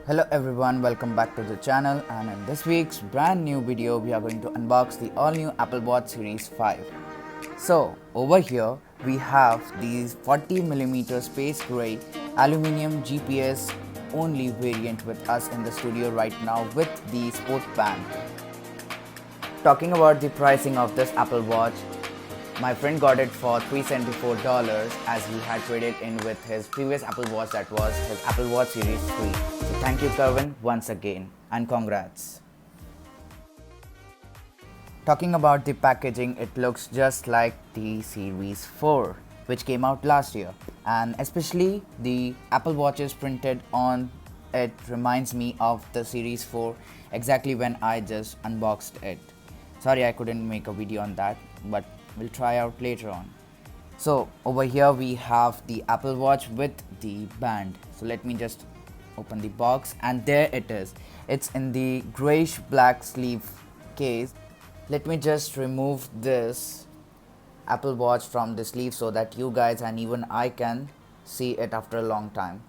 Hello everyone, welcome back to the channel, and in this week's brand new video we are going to unbox the all new Apple Watch Series 5. So over here we have these 40mm space grey aluminium GPS only variant with us in the studio right now with the sport band. Talking about the pricing of this Apple Watch, my friend got it for $374 as he had traded in with his previous Apple Watch, that was his Apple Watch Series 3. So thank you Kervens once again and congrats. Talking about the packaging, it looks just like the Series 4 which came out last year, and especially the Apple Watches printed on it reminds me of the Series 4 exactly when I just unboxed it. Sorry I couldn't make a video on that, but we'll try out later on. So over here we have the Apple Watch with the band. So let me just open the box, and there it is. It's in the grayish black sleeve case. Let me just remove this Apple Watch from the sleeve so that you guys and even I can see it after a long time.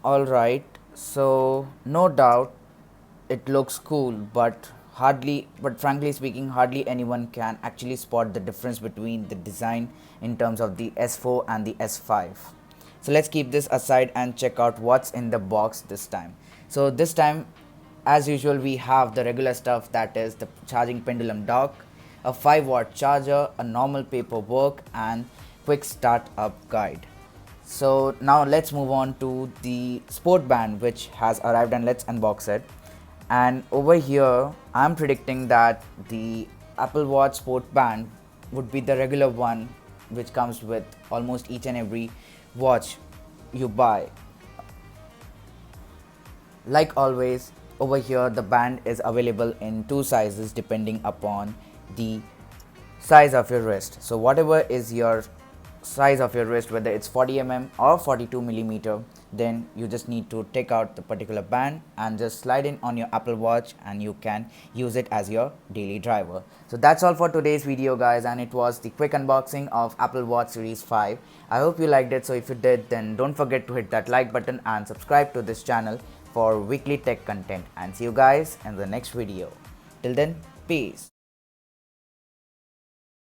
Alright, so no doubt it looks cool, but frankly speaking, hardly anyone can actually spot the difference between the design in terms of the S4 and the S5. So let's keep this aside and check out what's in the box this time. So this time, as usual, we have the regular stuff, that is the charging pendulum dock, a 5-watt charger, a normal paperwork, and quick startup guide. So now let's move on to the sport band which has arrived, and let's unbox it. And over here I'm predicting that the Apple Watch Sport Band would be the regular one which comes with almost each and every watch you buy. Like always, over here the band is available in two sizes depending upon the size of your wrist. So whatever is your size of your wrist, whether it's 40mm or 42mm, then you just need to take out the particular band and just slide in on your Apple Watch and you can use it as your daily driver. So that's all for today's video guys, and it was the quick unboxing of Apple Watch Series 5. I hope you liked it. So if you did, then don't forget to hit that like button and subscribe to this channel for weekly tech content, and see you guys in the next video. Till then, peace.